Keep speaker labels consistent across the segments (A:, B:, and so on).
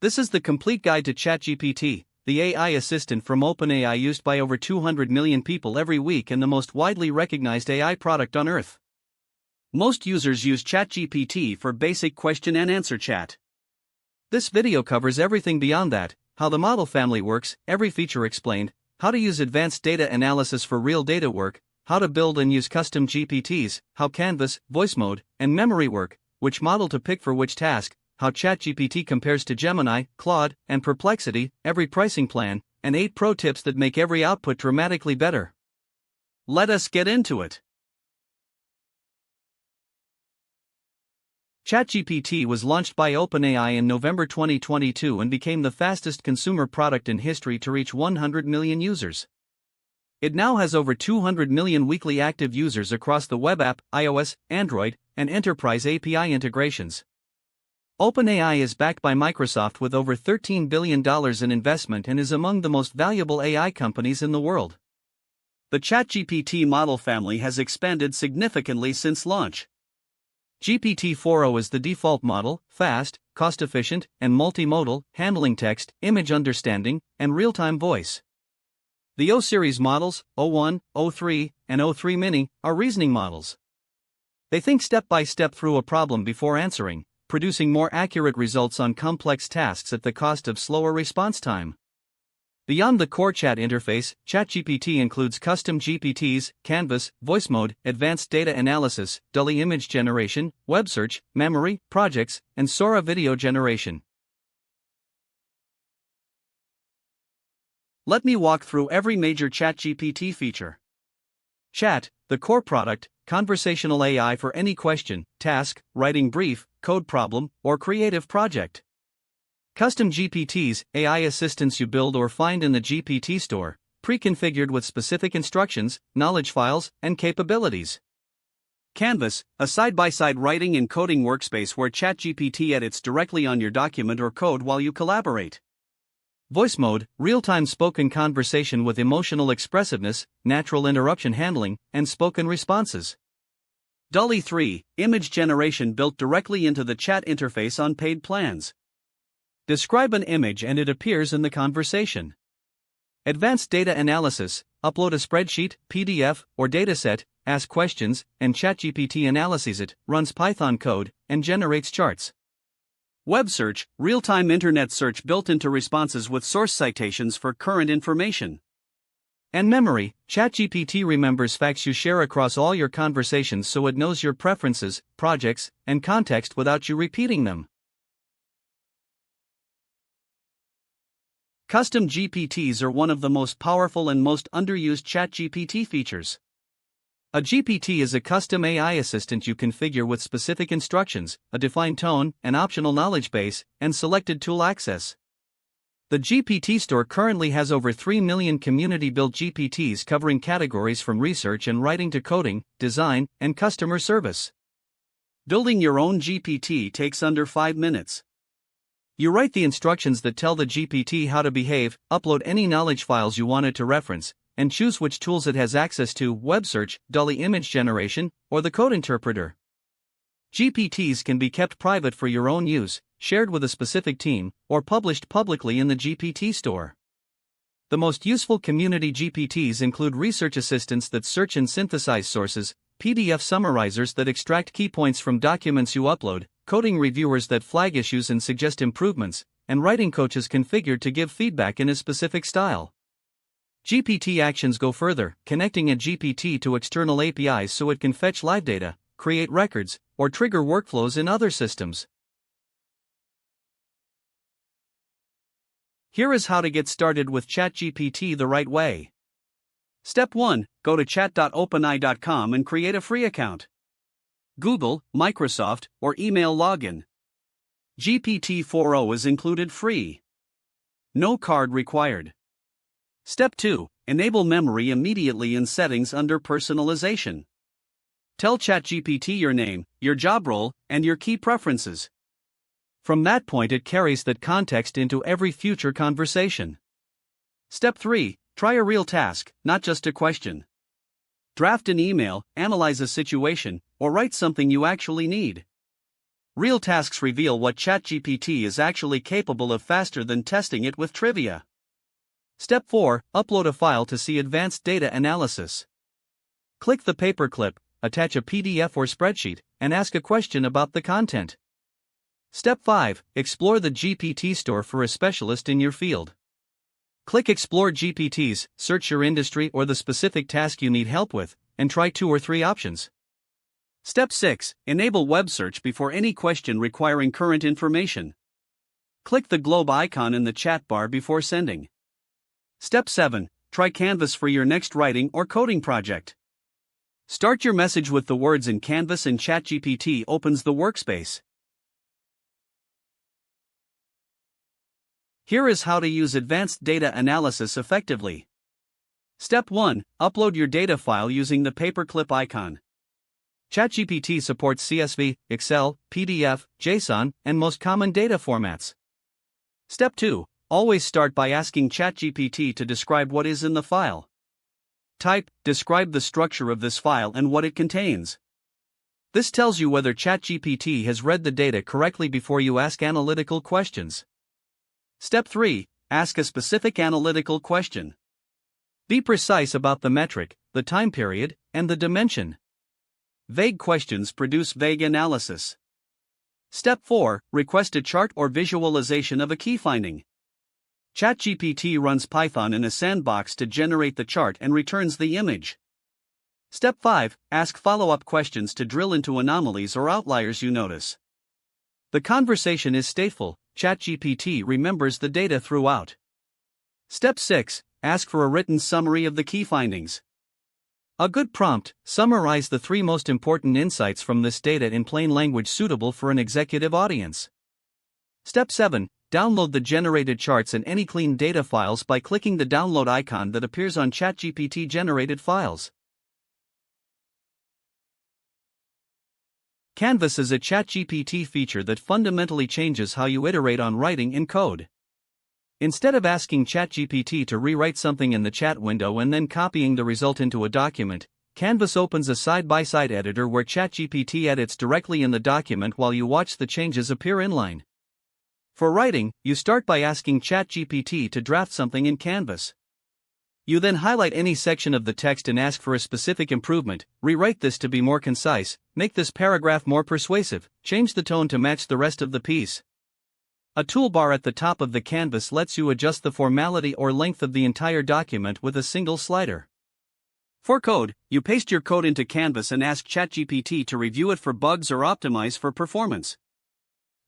A: This is the complete guide to ChatGPT, the AI assistant from OpenAI used by over 200 million people every week and the most widely recognized AI product on Earth. Most users use ChatGPT for basic question and answer chat. This video covers everything beyond that: how the model family works, every feature explained, how to use advanced data analysis for real data work, how to build and use custom GPTs, how Canvas, voice mode, and memory work, which model to pick for which task, how ChatGPT compares to Gemini, Claude, and Perplexity, every pricing plan, and 8 pro tips that make every output dramatically better. Let us get into it. ChatGPT was launched by OpenAI in November 2022 and became the fastest consumer product in history to reach 100 million users. It now has over 200 million weekly active users across the web app, iOS, Android, and enterprise API integrations. OpenAI is backed by Microsoft with over $13 billion in investment and is among the most valuable AI companies in the world. The ChatGPT model family has expanded significantly since launch. GPT-4o is the default model, fast, cost-efficient, and multimodal, handling text, image understanding, and real-time voice. The O-series models, O1, O3, and O3 mini, are reasoning models. They think step by step through a problem before answering, producing more accurate results on complex tasks at the cost of slower response time. Beyond the core chat interface, ChatGPT includes custom GPTs, Canvas, voice mode, advanced data analysis, DALL-E image generation, web search, memory, projects, and Sora video generation. Let me walk through every major ChatGPT feature. Chat, the core product, conversational AI for any question, task, writing brief, code problem, or creative project. Custom GPTs, AI assistants you build or find in the GPT Store, pre-configured with specific instructions, knowledge files, and capabilities. Canvas, a side-by-side writing and coding workspace where ChatGPT edits directly on your document or code while you collaborate. Voice mode, real-time spoken conversation with emotional expressiveness, natural interruption handling, and spoken responses. DALL-E 3, image generation built directly into the chat interface on paid plans. Describe an image and it appears in the conversation. Advanced data analysis, upload a spreadsheet, PDF, or dataset, ask questions, and ChatGPT analyzes it, runs Python code, and generates charts. Web search, real-time internet search built into responses with source citations for current information. And memory, ChatGPT remembers facts you share across all your conversations so it knows your preferences, projects, and context without you repeating them. Custom GPTs are one of the most powerful and most underused ChatGPT features. A GPT is a custom AI assistant you configure with specific instructions, a defined tone, an optional knowledge base, and selected tool access. The GPT Store currently has over 3 million community-built GPTs covering categories from research and writing to coding, design, and customer service. Building your own GPT takes under 5 minutes. You write the instructions that tell the GPT how to behave, upload any knowledge files you want it to reference, and choose which tools it has access to: web search, DALL-E image generation, or the code interpreter. GPTs can be kept private for your own use, shared with a specific team, or published publicly in the GPT Store. The most useful community GPTs include research assistants that search and synthesize sources, PDF summarizers that extract key points from documents you upload, coding reviewers that flag issues and suggest improvements, and writing coaches configured to give feedback in a specific style. GPT Actions go further, connecting a GPT to external APIs so it can fetch live data, create records, or trigger workflows in other systems. Here is how to get started with ChatGPT the right way. Step 1. Go to chat.openai.com and create a free account. Google, Microsoft, or email login. GPT-4o is included free. No card required. Step 2. Enable memory immediately in settings under personalization. Tell ChatGPT your name, your job role, and your key preferences. From that point it carries that context into every future conversation. Step 3. Try a real task, not just a question. Draft an email, analyze a situation, or write something you actually need. Real tasks reveal what ChatGPT is actually capable of faster than testing it with trivia. Step 4. Upload a file to see advanced data analysis. Click the paperclip, attach a PDF or spreadsheet, and ask a question about the content. Step 5. Explore the GPT Store for a specialist in your field. Click Explore GPTs, search your industry or the specific task you need help with, and try 2 or 3 options. Step 6. Enable web search before any question requiring current information. Click the globe icon in the chat bar before sending. Step 7. Try Canvas for your next writing or coding project. Start your message with the words in Canvas and ChatGPT opens the workspace. Here is how to use advanced data analysis effectively. Step 1. Upload your data file using the paperclip icon. ChatGPT supports CSV, Excel, PDF, JSON, and most common data formats. Step 2. Always start by asking ChatGPT to describe what is in the file. Type, describe the structure of this file and what it contains. This tells you whether ChatGPT has read the data correctly before you ask analytical questions. Step 3. Ask a specific analytical question. Be precise about the metric, the time period, and the dimension. Vague questions produce vague analysis. Step 4. Request a chart or visualization of a key finding. ChatGPT runs Python in a sandbox to generate the chart and returns the image. Step 5. Ask follow-up questions to drill into anomalies or outliers you notice. The conversation is stateful, ChatGPT remembers the data throughout. Step 6. Ask for a written summary of the key findings. A good prompt: summarize the 3 most important insights from this data in plain language suitable for an executive audience. Step 7. Download the generated charts and any clean data files by clicking the download icon that appears on ChatGPT generated files. Canvas is a ChatGPT feature that fundamentally changes how you iterate on writing in code. Instead of asking ChatGPT to rewrite something in the chat window and then copying the result into a document, Canvas opens a side-by-side editor where ChatGPT edits directly in the document while you watch the changes appear inline. For writing, you start by asking ChatGPT to draft something in Canvas. You then highlight any section of the text and ask for a specific improvement: rewrite this to be more concise, make this paragraph more persuasive, change the tone to match the rest of the piece. A toolbar at the top of the canvas lets you adjust the formality or length of the entire document with a single slider. For code, you paste your code into Canvas and ask ChatGPT to review it for bugs or optimize for performance.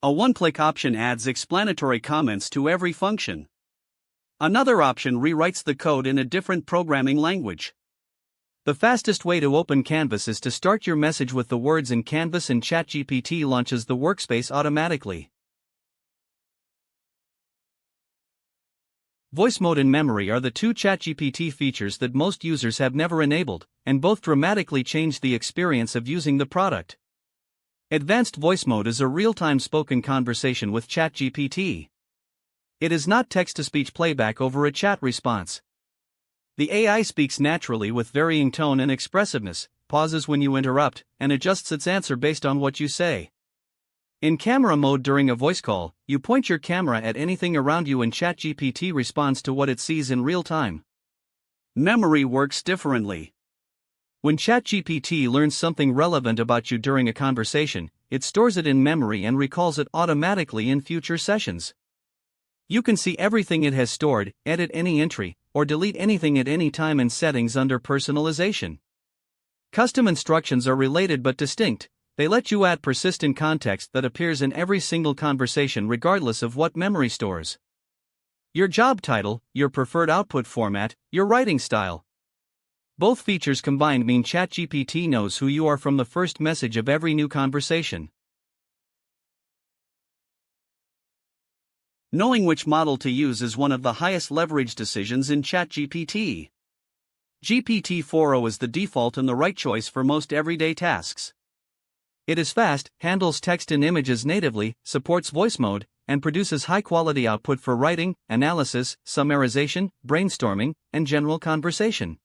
A: A one-click option adds explanatory comments to every function. Another option rewrites the code in a different programming language. The fastest way to open Canvas is to start your message with the words in Canvas and ChatGPT launches the workspace automatically. Voice mode and memory are the 2 ChatGPT features that most users have never enabled, and both dramatically change the experience of using the product. Advanced voice mode is a real-time spoken conversation with ChatGPT. It is not text-to-speech playback over a chat response. The AI speaks naturally with varying tone and expressiveness, pauses when you interrupt, and adjusts its answer based on what you say. In camera mode during a voice call, you point your camera at anything around you and ChatGPT responds to what it sees in real time. Memory works differently. When ChatGPT learns something relevant about you during a conversation, it stores it in memory and recalls it automatically in future sessions. You can see everything it has stored, edit any entry, or delete anything at any time in settings under personalization. Custom instructions are related but distinct. They let you add persistent context that appears in every single conversation regardless of what memory stores. Your job title, your preferred output format, your writing style. Both features combined mean ChatGPT knows who you are from the first message of every new conversation. Knowing which model to use is one of the highest leverage decisions in ChatGPT. GPT-4o is the default and the right choice for most everyday tasks. It is fast, handles text and images natively, supports voice mode, and produces high-quality output for writing, analysis, summarization, brainstorming, and general conversation.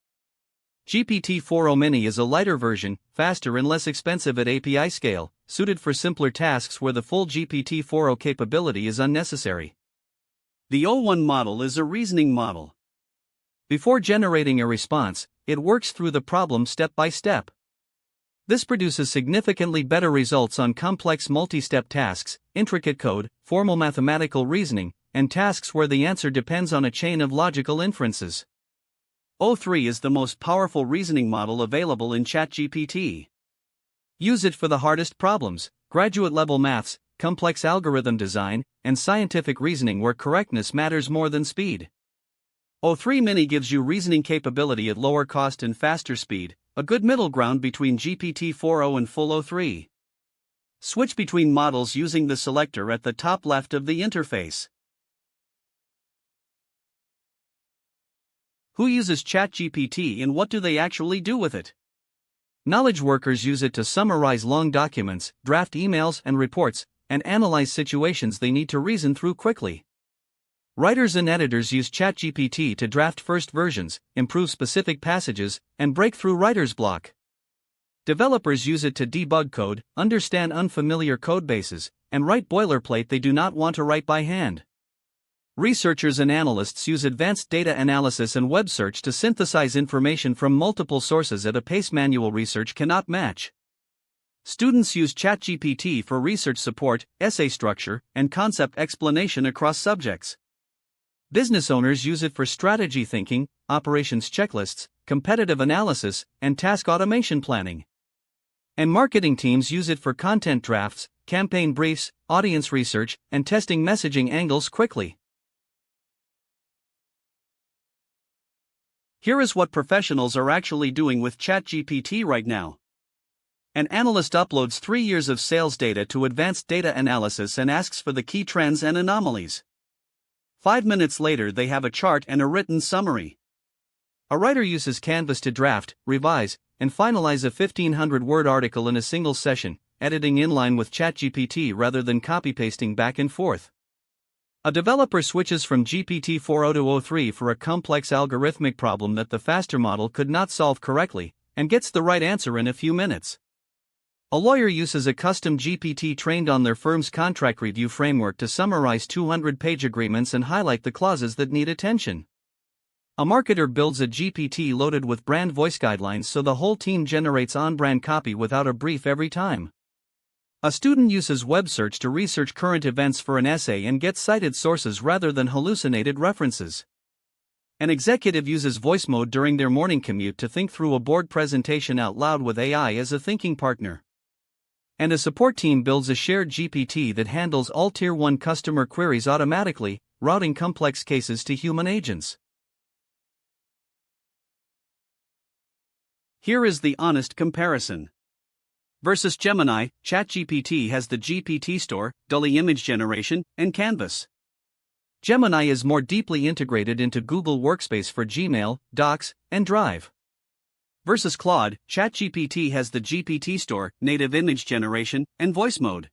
A: GPT-4o Mini is a lighter version, faster and less expensive at API scale, suited for simpler tasks where the full GPT-4o capability is unnecessary. The O1 model is a reasoning model. Before generating a response, it works through the problem step by step. This produces significantly better results on complex multi-step tasks, intricate code, formal mathematical reasoning, and tasks where the answer depends on a chain of logical inferences. O3 is the most powerful reasoning model available in ChatGPT. Use it for the hardest problems, graduate-level maths, complex algorithm design, and scientific reasoning where correctness matters more than speed. O3 Mini gives you reasoning capability at lower cost and faster speed, a good middle ground between GPT-4o and full O3. Switch between models using the selector at the top left of the interface. Who uses ChatGPT and what do they actually do with it? Knowledge workers use it to summarize long documents, draft emails and reports, and analyze situations they need to reason through quickly. Writers and editors use ChatGPT to draft first versions, improve specific passages, and break through writer's block. Developers use it to debug code, understand unfamiliar codebases, and write boilerplate they do not want to write by hand. Researchers and analysts use advanced data analysis and web search to synthesize information from multiple sources at a pace manual research cannot match. Students use ChatGPT for research support, essay structure, and concept explanation across subjects. Business owners use it for strategy thinking, operations checklists, competitive analysis, and task automation planning. And marketing teams use it for content drafts, campaign briefs, audience research, and testing messaging angles quickly. Here is what professionals are actually doing with ChatGPT right now. An analyst uploads 3 years of sales data to advanced data analysis and asks for the key trends and anomalies. 5 minutes later, they have a chart and a written summary. A writer uses Canvas to draft, revise, and finalize a 1,500-word article in a single session, editing in line with ChatGPT rather than copy-pasting back and forth. A developer switches from GPT-4o to O3 for a complex algorithmic problem that the faster model could not solve correctly, and gets the right answer in a few minutes. A lawyer uses a custom GPT trained on their firm's contract review framework to summarize 200-page agreements and highlight the clauses that need attention. A marketer builds a GPT loaded with brand voice guidelines so the whole team generates on-brand copy without a brief every time. A student uses web search to research current events for an essay and gets cited sources rather than hallucinated references. An executive uses voice mode during their morning commute to think through a board presentation out loud with AI as a thinking partner. And a support team builds a shared GPT that handles all Tier 1 customer queries automatically, routing complex cases to human agents. Here is the honest comparison. Versus Gemini, ChatGPT has the GPT Store, DALL-E image generation, and Canvas. Gemini is more deeply integrated into Google Workspace for Gmail, Docs, and Drive. Versus Claude, ChatGPT has the GPT Store, native image generation, and voice mode.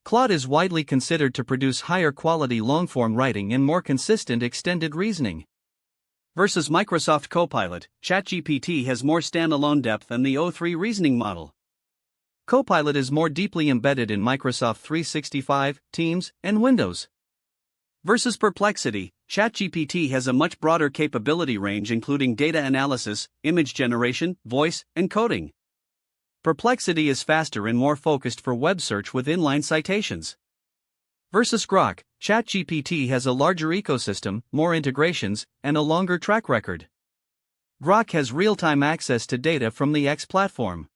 A: Claude is widely considered to produce higher quality long-form writing and more consistent extended reasoning. Versus Microsoft Copilot, ChatGPT has more standalone depth than the O3 reasoning model. Copilot is more deeply embedded in Microsoft 365, Teams, and Windows. Versus Perplexity, ChatGPT has a much broader capability range including data analysis, image generation, voice, and coding. Perplexity is faster and more focused for web search with inline citations. Versus Grok, ChatGPT has a larger ecosystem, more integrations, and a longer track record. Grok has real-time access to data from the X platform.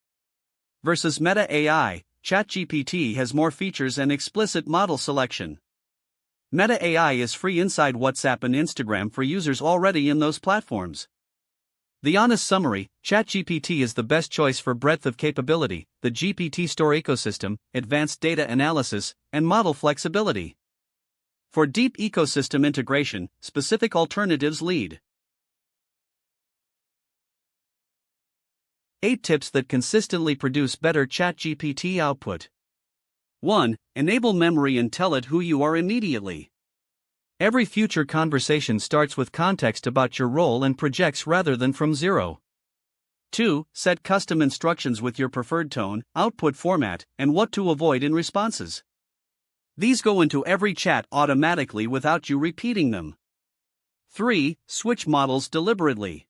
A: Versus Meta AI, ChatGPT has more features and explicit model selection. Meta AI is free inside WhatsApp and Instagram for users already in those platforms. The honest summary, ChatGPT is the best choice for breadth of capability, the GPT Store ecosystem, advanced data analysis, and model flexibility. For deep ecosystem integration, specific alternatives lead. 8 tips that consistently produce better ChatGPT output. 1. Enable memory and tell it who you are immediately. Every future conversation starts with context about your role and projects rather than from zero. 2. Set custom instructions with your preferred tone, output format, and what to avoid in responses. These go into every chat automatically without you repeating them. 3. Switch models deliberately.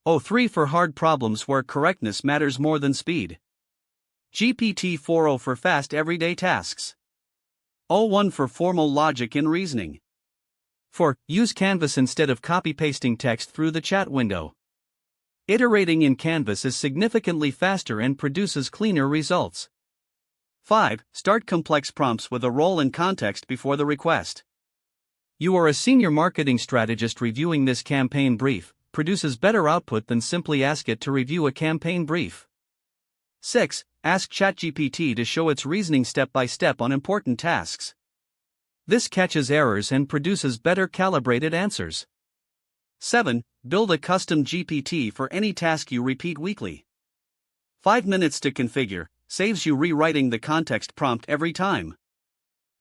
A: 3 for hard problems where correctness matters more than speed. GPT-4o for fast everyday tasks. 1 for formal logic and reasoning. 4. Use Canvas instead of copy-pasting text through the chat window. Iterating in Canvas is significantly faster and produces cleaner results. 5. Start complex prompts with a role and context before the request. You are a senior marketing strategist reviewing this campaign brief, produces better output than simply ask it to review a campaign brief. 6. Ask ChatGPT to show its reasoning step by step on important tasks. This catches errors and produces better calibrated answers. 7. Build a custom GPT for any task you repeat weekly. 5 minutes to configure, saves you rewriting the context prompt every time.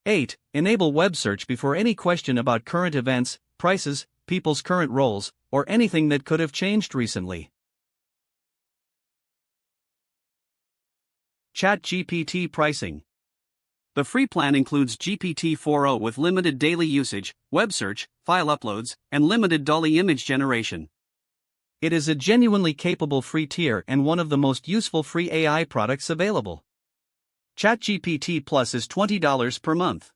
A: 8. Enable web search before any question about current events, prices, people's current roles, or anything that could have changed recently. ChatGPT pricing. The free plan includes GPT-4o with limited daily usage, web search, file uploads, and limited DALL-E image generation. It is a genuinely capable free tier and one of the most useful free AI products available. ChatGPT Plus is $20 per month.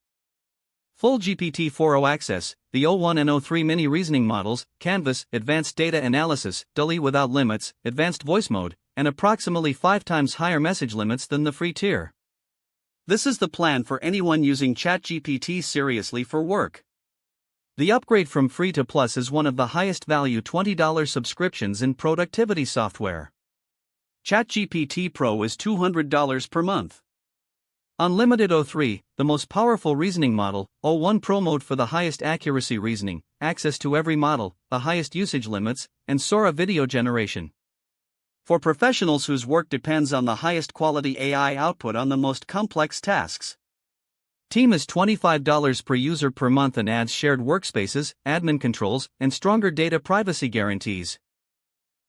A: Full GPT-4o access, the O1 and O3 mini reasoning models, Canvas, advanced data analysis, DALL-E without limits, advanced voice mode, and approximately 5 times higher message limits than the free tier. This is the plan for anyone using ChatGPT seriously for work. The upgrade from free to plus is one of the highest value $20 subscriptions in productivity software. ChatGPT Pro is $200 per month. Unlimited O3, the most powerful reasoning model, O1 Pro mode for the highest accuracy reasoning, access to every model, the highest usage limits, and Sora video generation. For professionals whose work depends on the highest quality AI output on the most complex tasks. Team is $25 per user per month and adds shared workspaces, admin controls, and stronger data privacy guarantees.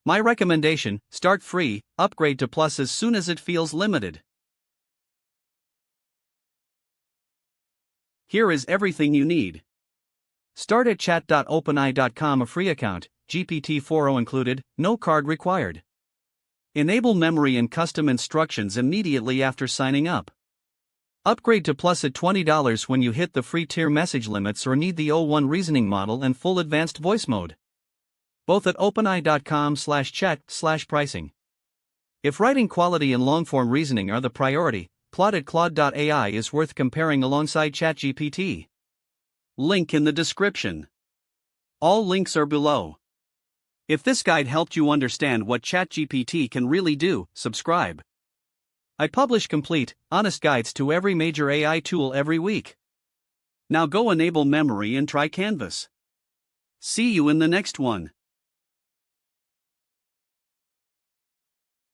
A: My recommendation: start free, upgrade to plus as soon as it feels limited. Here is everything you need. Start at chat.openai.com, a free account, GPT-4o included, no card required. Enable memory and custom instructions immediately after signing up. Upgrade to plus at $20 when you hit the free tier message limits or need the O1 reasoning model and full advanced voice mode. Both at openai.com/chat/pricing. If writing quality and long-form reasoning are the priority, Claude at Claude.ai is worth comparing alongside ChatGPT. Link in the description. All links are below. If this guide helped you understand what ChatGPT can really do, subscribe. I publish complete, honest guides to every major AI tool every week. Now go enable memory and try Canvas. See you in the next one.